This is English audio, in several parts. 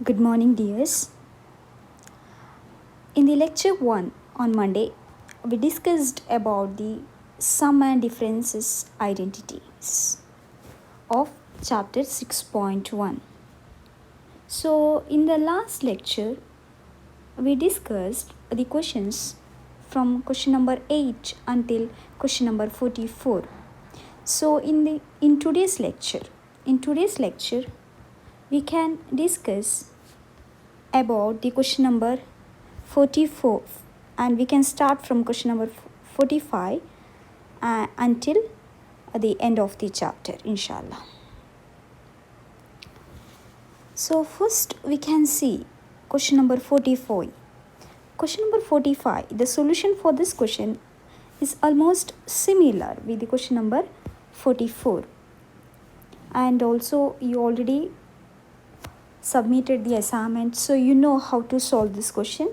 Good morning, dears. In the lecture 1 on Monday, we discussed about the sum and differences identities of chapter 6.1. So, in the last lecture, we discussed the questions from question number 8 until question number 44. So, in today's lecture, we can discuss about the question number 44, and we can start from question number 45 until the end of the chapter, inshallah. So first we can see question number 44. Question number 45, the solution for this question is almost similar with the question number 44, and also you already submitted the assignment, so you know how to solve this question.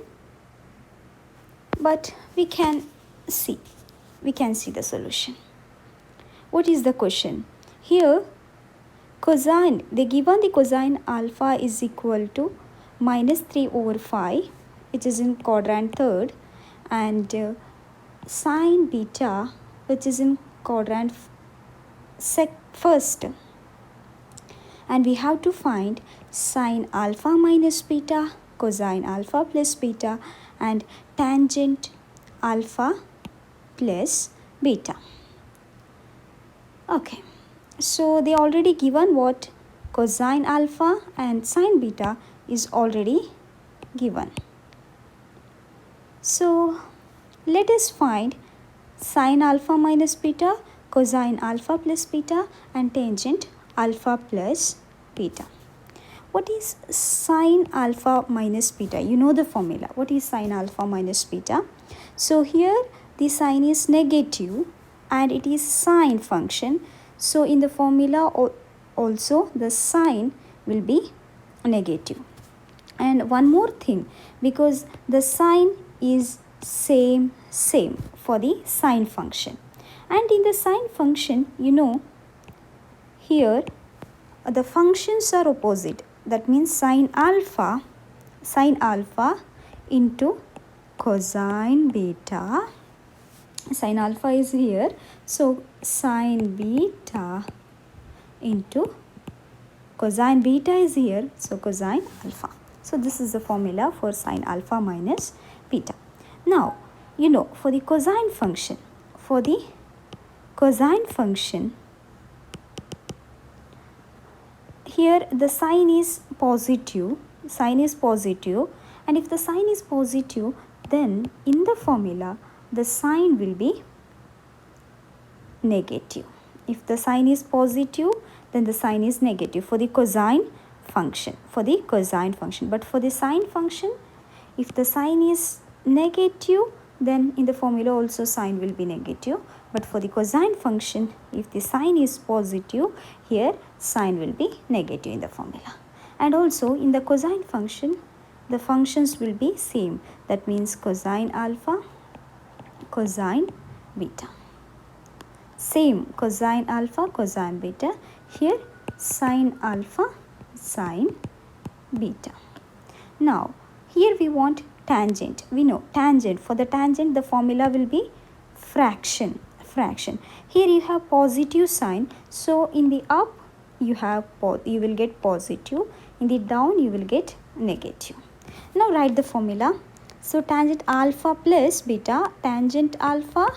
But we can see the solution. What is the question? Here, cosine, they given the cosine alpha is equal to minus 3 over 5, which is in quadrant third, and sine beta, which is in quadrant first. And we have to find sine alpha minus beta, cosine alpha plus beta, and tangent alpha plus beta. Okay, so they already given what cosine alpha and sine beta is already given. So let us find sine alpha minus beta, cosine alpha plus beta, and tangent alpha plus beta. What is sine alpha minus beta? You know the formula. What is sine alpha minus beta? So here the sign is negative and it is sine function. So in the formula also the sign will be negative. And one more thing, because the sign is same for the sine function. And in the sine function, you know, here the functions are opposite. That means sine alpha into cosine beta. Sine alpha is here, so sine beta into cosine beta is here, so cosine alpha. So this is the formula for sine alpha minus beta. Now, you know, for the cosine function, here the sign is positive, and if the sign is positive, then in the formula the sign will be negative. If the sign is positive, then the sign is negative for the cosine function. But for the sine function, if the sign is negative, then in the formula also sign will be negative. But for the cosine function, if the sign is positive, here sign will be negative in the formula. And also in the cosine function, the functions will be same. That means cosine alpha, cosine beta. Same cosine alpha, cosine beta. Here sine alpha, sine beta. Now here we want tangent. We know tangent. For the tangent, the formula will be fraction. Here you have positive sign, so in the up you will get positive, in the down you will get negative. Now write the formula. So tangent alpha plus beta, tangent alpha,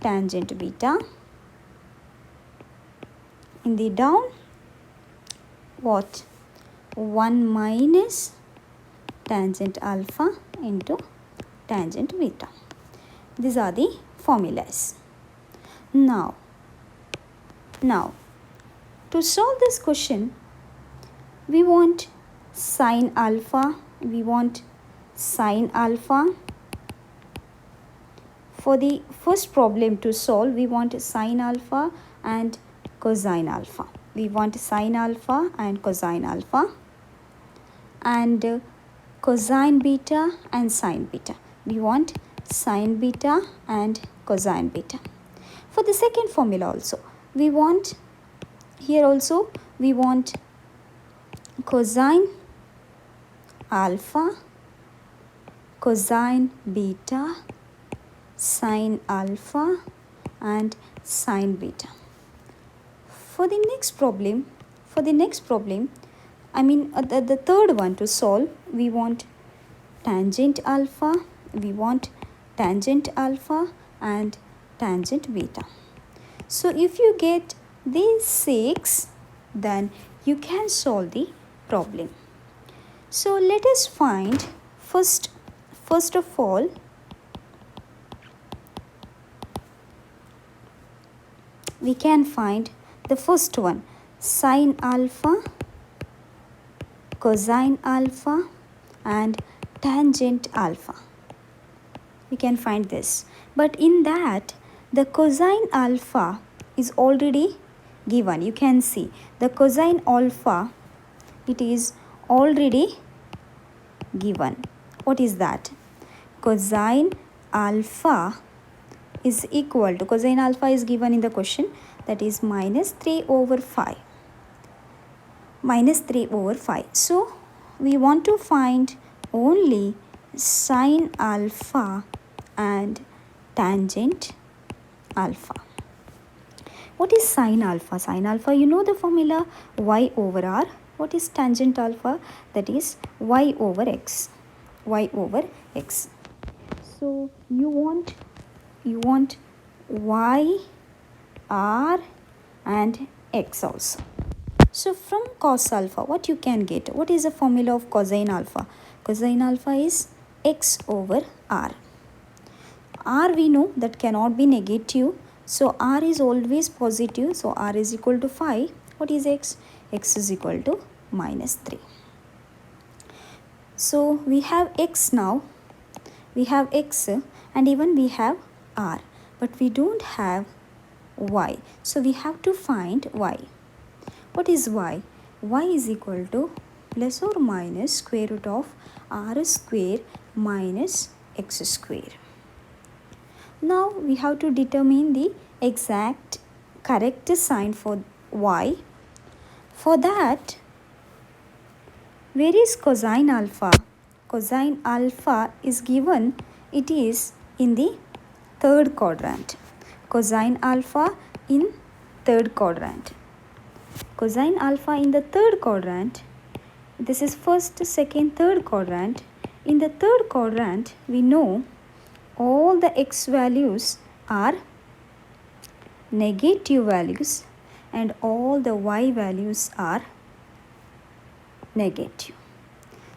tangent beta. In the down, what? 1 minus tangent alpha into tangent beta. These are the formulas. Now to solve this question, we want sine alpha. For the first problem to solve, we want sine alpha and cosine alpha. And cosine beta and sine beta. We want sine beta and cosine beta. For the second formula also, we want cosine alpha, cosine beta, sine alpha and sine beta. For the next problem, the third one to solve, we want tangent alpha and tangent beta. So if you get these 6, then you can solve the problem. So let us find first of all we can find the first one, sine alpha, cosine alpha and tangent alpha. We can find this, but in that the cosine alpha is already given. You can see the cosine alpha, it is already given. What is that? Cosine alpha is equal to, cosine alpha is given in the question, that is minus 3 over 5. So we want to find only sine alpha and tangent alpha. What is sine alpha? Sine alpha, you know the formula, y over r. What is tangent alpha? That is y over x. So you want y, r and x also. So from cos alpha, what you can get? What is the formula of cosine alpha? Cosine alpha is x over r. R we know that cannot be negative. So r is always positive. So r is equal to 5. What is x? X is equal to minus 3. So we have x now. We have x and even we have r. But we don't have y. So we have to find y. What is y? Y is equal to plus or minus square root of r square minus x square. Now we have to determine the exact correct sign for y. For that, where is cosine alpha? Cosine alpha is given, it is in the third quadrant. Cosine alpha in third quadrant. Cosine alpha in the third quadrant, this is first, second, third quadrant. In the third quadrant, we know all the x values are negative values and all the y values are negative.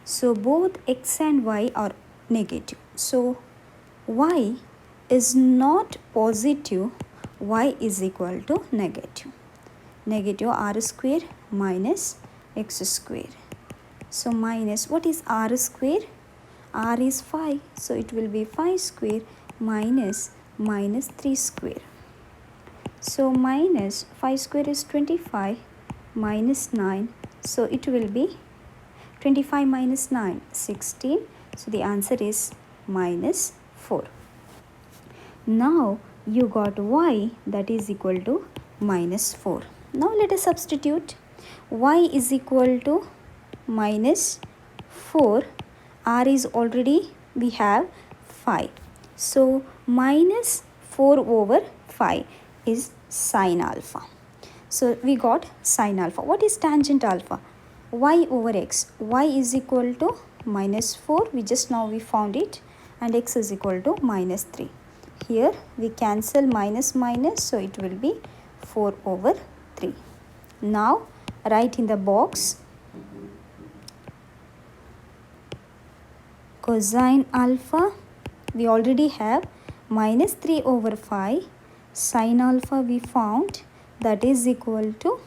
So both x and y are negative. So y is not positive, y is equal to negative. Negative r square minus x square. So minus, what is r square? R is 5, so it will be 5 square minus 3 square. So minus 5 square is 25 minus 9, so it will be 25 minus 9, 16. So the answer is minus 4. Now you got y, that is equal to minus 4. Now let us substitute. Y is equal to minus 4. R is already, we have 5. So minus 4 over 5 is sine alpha. So we got sine alpha. What is tangent alpha? Y over x. Y is equal to minus 4. We found it, and x is equal to minus 3. Here we cancel minus minus, so it will be 4 over 3. Now write in the box cosine alpha, we already have minus 3 over 5. Sine alpha we found, that is equal to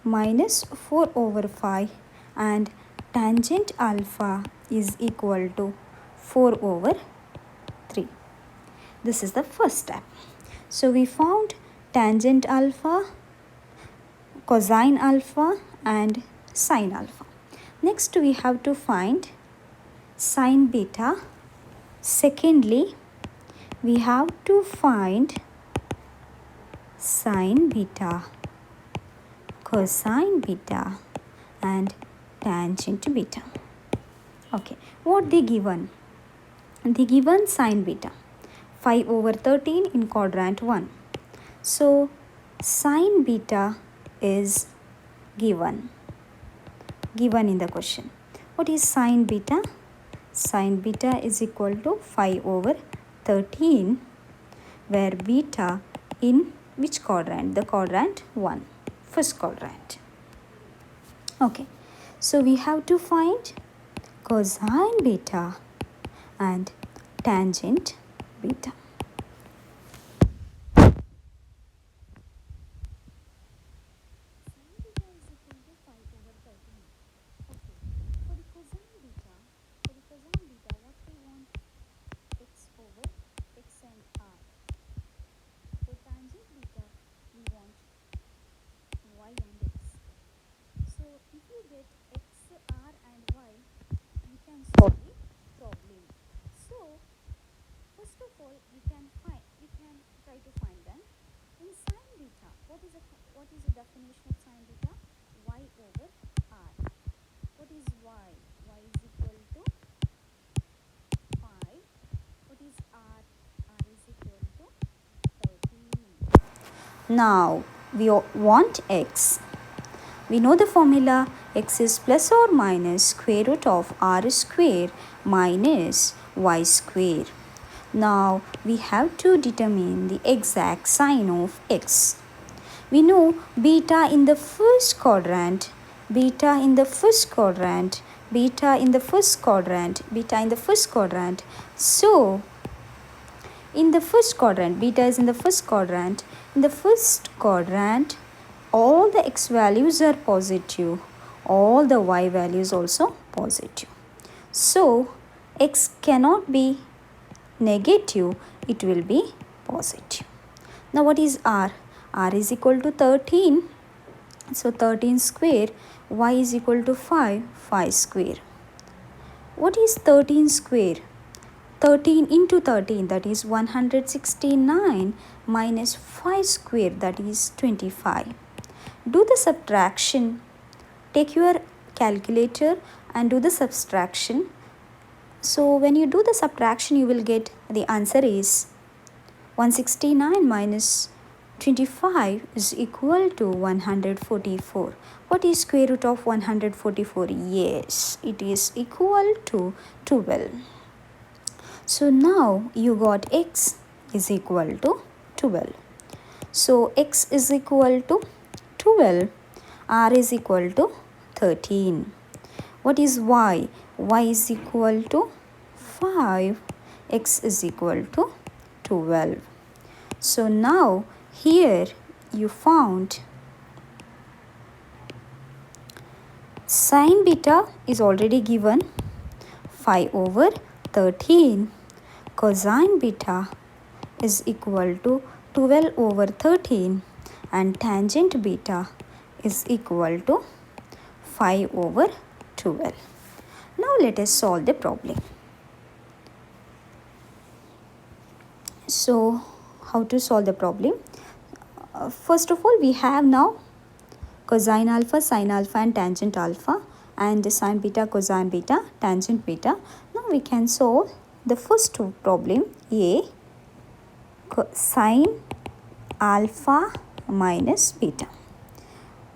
minus 4 over 5, and tangent alpha is equal to 4 over 3. This is the first step. So we found tangent alpha, cosine alpha and sine alpha. Next we have to find sine beta. Secondly, we have to find sine beta, cosine beta and tangent beta. Okay, what they given? They given sine beta 5 over 13 in quadrant 1. So sine beta is given in the question. What is sine beta? Sine beta is equal to 5 over 13, where beta in which quadrant? The quadrant 1, first quadrant. Okay, so we have to find cosine beta and tangent beta. Now we want x. We know the formula. X is plus or minus square root of r square minus y square. Now we have to determine the exact sign of x. We know beta in the first quadrant, beta in the first quadrant, beta in the first quadrant, beta in the first quadrant. So in the first quadrant, beta is in the first quadrant. In the first quadrant, all the x values are positive, all the y values also positive. So x cannot be negative, it will be positive. Now what is r? R is equal to 13. So 13 square, y is equal to 5, 5 square. What is 13 square? 13 into 13, that is 169, minus 5 square, that is 25. Do the subtraction. Take your calculator and do the subtraction. So when you do the subtraction, you will get the answer is 169 minus 25 is equal to 144. What is square root of 144? Yes, it is equal to 12. So now you got x is equal to 12. So x is equal to 12, r is equal to 13. What is y? Y is equal to 5, x is equal to 12. So now here you found sine beta is already given 5 over 13. Cosine beta is equal to 12 over 13 and tangent beta is equal to 5 over 12. Now let us solve the problem. So how to solve the problem? First of all, we have now cosine alpha, sine alpha and tangent alpha, and sine beta, cosine beta, tangent beta. Now we can solve the first problem, A, sine alpha minus beta.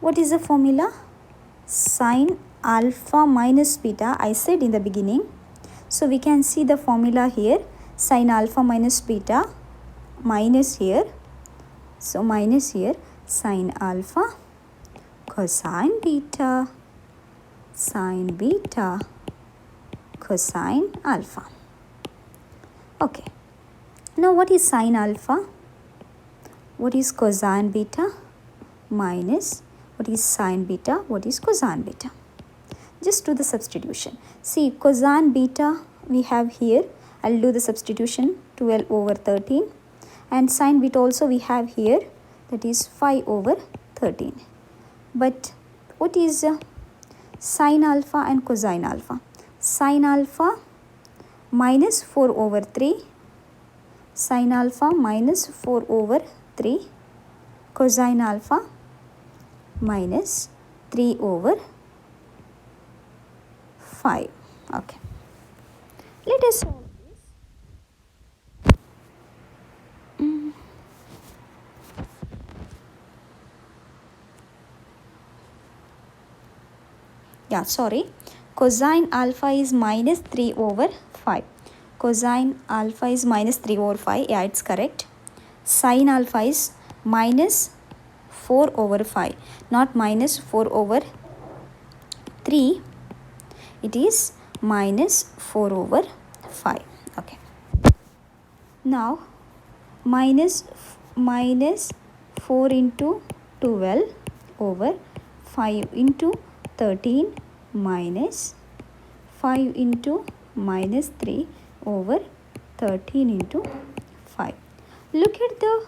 What is the formula? Sine alpha minus beta, I said in the beginning. So we can see the formula here, sine alpha minus beta, minus here. So minus here, sine alpha, cosine beta, sine beta, cosine alpha. Okay. Now what is sine alpha? What is cosine beta? Minus what is sine beta? What is cosine beta? Just do the substitution. See, cosine beta we have here. I'll do the substitution, 12 over 13. And sine beta also we have here, that is 5 over 13. But what is sine alpha and cosine alpha? Sine alpha minus 4 over 3. Sine alpha minus 4 over 3. Cosine alpha minus 3 over 5. Okay. Let us solve this. Yeah, sorry. Cosine alpha is minus 3 over 5. Cosine alpha is minus 3 over 5. Yeah, it's correct. Sine alpha is minus 4 over 5. Not minus 4 over 3. It is minus 4 over 5. Okay. Now, minus 4 into 12 over 5 into 13 minus 5 into minus 3 over 13 into 5. Look at the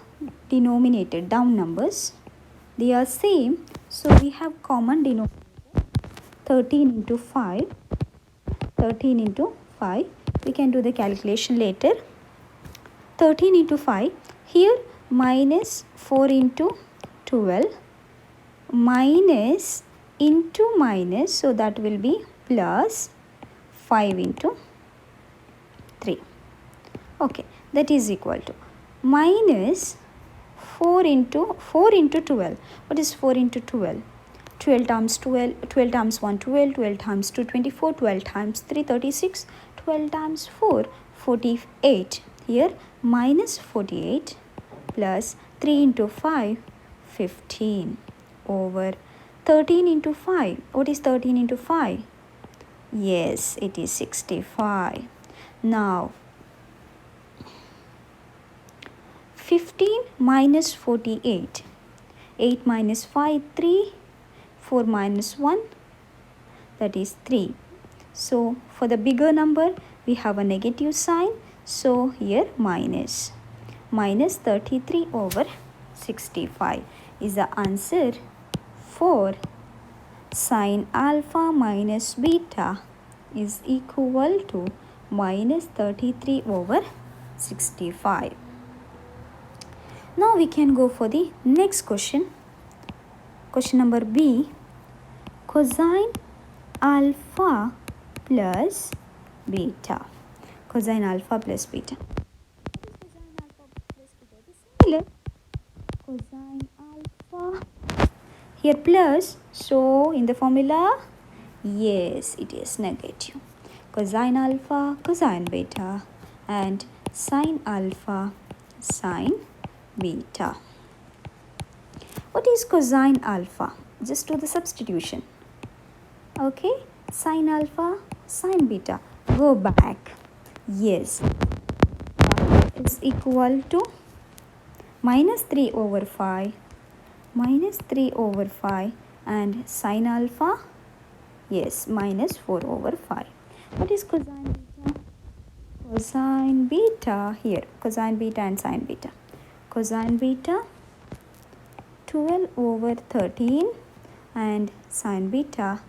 denominator, down numbers. They are same, so we have common denominator. 13 into 5. 13 into 5. We can do the calculation later. 13 into 5. Here minus 4 into 12 minus into minus, so that will be plus 5 into 3. Okay, that is equal to minus 4 into 12. What is 4 into 12? 12 times 12, 12 times 1 12, 12 times 2 24, 12 times 3 36, 12 times 4 48. Here minus 48 plus 3 into 5 15 over 13 into 5. What is 13 into 5? Yes, it is 65. Now 15 minus 48. 8 minus 5 3. 4 minus 1, that is 3. So for the bigger number we have a negative sign, so here minus 33 over 65 is the answer for sine alpha minus beta is equal to minus 33 over 65. Now we can go for the next question. Question number B. Cosine alpha plus beta. Cosine alpha plus beta. Cosine alpha plus beta? It is similar. Cosine alpha. Here plus. So in the formula, yes, it is negative. Cosine alpha, cosine beta, and sine alpha, sine beta. What is cosine alpha? Just do the substitution. Okay, sine alpha, sine beta. Go back. Yes, it's equal to minus 3 over 5, minus 3 over 5, and sine alpha, yes, minus 4 over 5. What is cosine beta? Cosine beta, here, cosine beta and sine beta. Cosine beta, 12 over 13, and sine beta,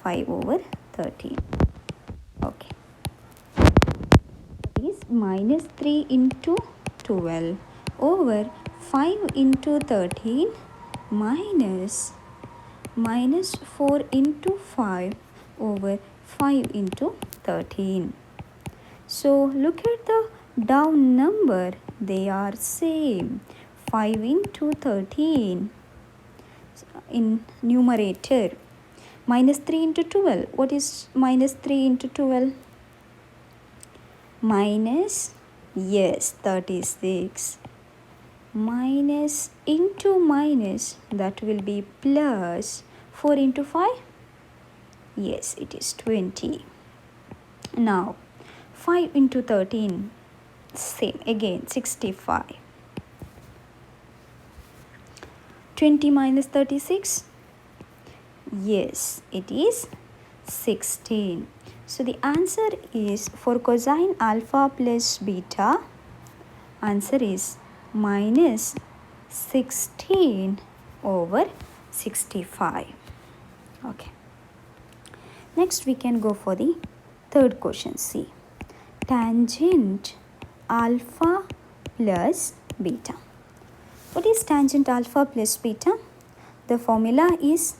5 over 13. Okay. It is minus 3 into 12 over 5 into 13 minus 4 into 5 over 5 into 13. So look at the down number, they are same. 5 into 13 in numerator. Minus 3 into 12. What is minus 3 into 12? Minus, yes, 36. Minus into minus, that will be plus. 4 into 5? Yes, it is 20. Now, 5 into 13, same again, 65. 20 minus 36? Yes, it is 16. So the answer is for cosine alpha plus beta, answer is minus 16 over 65. Okay. Next we can go for the third question. See, tangent alpha plus beta. What is tangent alpha plus beta? The formula is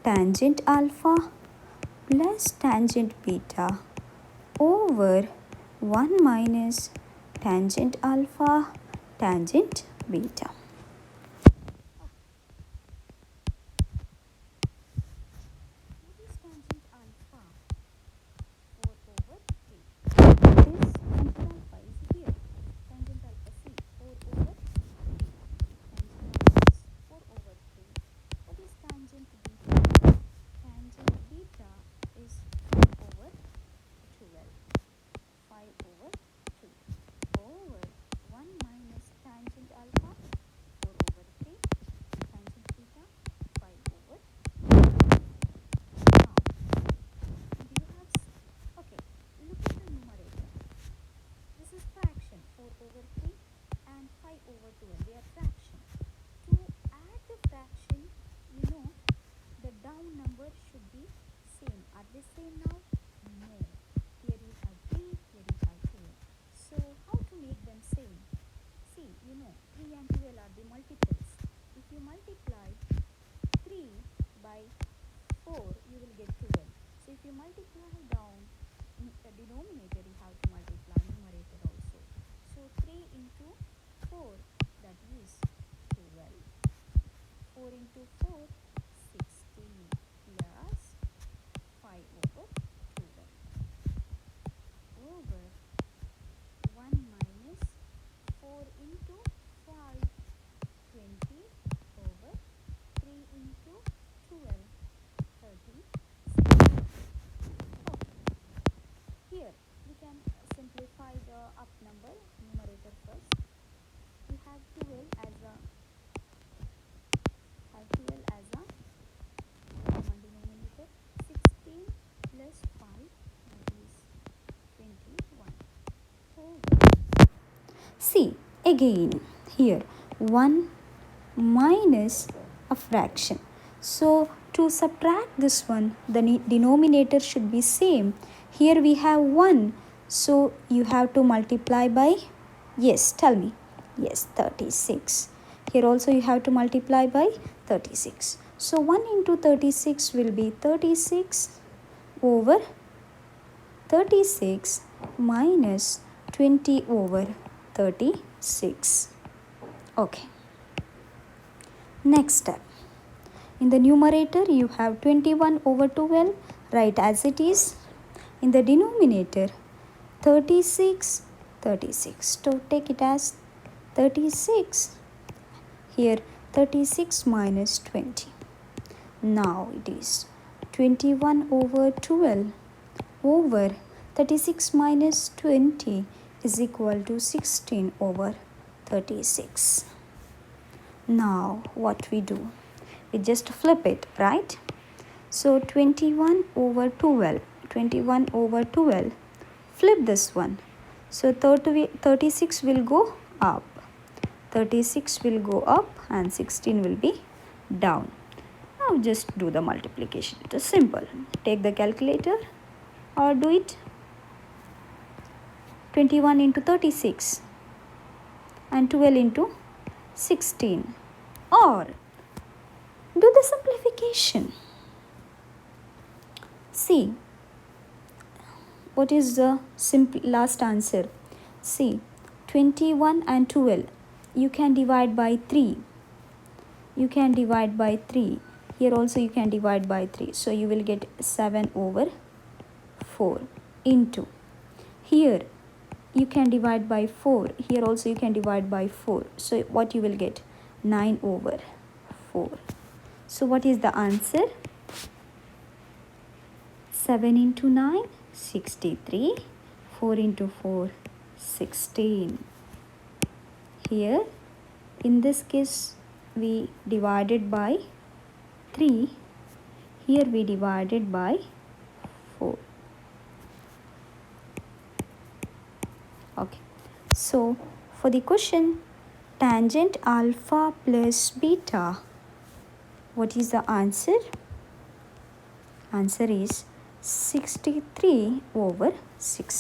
tangent alpha plus tangent beta over 1 minus tangent alpha tangent beta. What is tangent alpha? 4 over 3. This tangent alpha is here. Tangent alpha, see, 4 over 3. Tangent alpha is 4 over 3. What is tangent beta? Tangent beta is 5 over 12. 5 over 2 over 1 minus tangent alpha, 4 over 3. Tangent beta, 5 over 2. Now, do you have, okay, look at the numerator. This is fraction, 4 over 3 and 5 over 12. They are fraction. To add the fraction, you know, the down number should be same. Are they same now? No. Here you have 3, here you have 12. So how to make them same? See, you know, 3 and 12 are the multiples. If you multiply 3 by 4, you will get 12. So if you multiply down in the denominator, you have to multiply numerator also. So 3 into 4, that is 12. 4 into 4, 16 plus 5 over 12 over 1 minus 4 into 5, 20 over 3 into 12, 36. Okay. Here we can simplify the up number, numerator first. We have 12 as a common denominator. 16 plus 5, that is 21 over. See again here 1 minus a fraction. So to subtract this one, the denominator should be same. Here we have 1, so you have to multiply by, yes, tell me, yes, 36. Here also you have to multiply by 36. So 1 into 36 will be 36 over 36 minus 20 over 36. Okay. Next step. In the numerator, you have 21 over 12. Write as it is. In the denominator, 36, 36. So take it as 36. Here, 36 minus 20. Now it is 21 over 12 over 36 minus 20 is equal to 16 over 36. Now what we do? We just flip it, right? So 21 over 12, 21 over 12, flip this one. So 36 will go up, 36 will go up and 16 will be down. Now just do the multiplication. It is simple. Take the calculator or do it. 21 into 36 and 12 into 16, or do the simplification. See, what is the last answer? See, 21 and 12, you can divide by 3. You can divide by 3. Here also you can divide by 3. So you will get 7 over 4 into. Here you can divide by 4. Here also you can divide by 4. So what you will get? 9 over 4. So what is the answer? 7 into 9, 63. 4 into 4, 16. Here, in this case, we divided by 3. Here we divided by 4. Okay. So, for the question, tangent alpha plus beta, what is the answer? Answer is 63 over 60.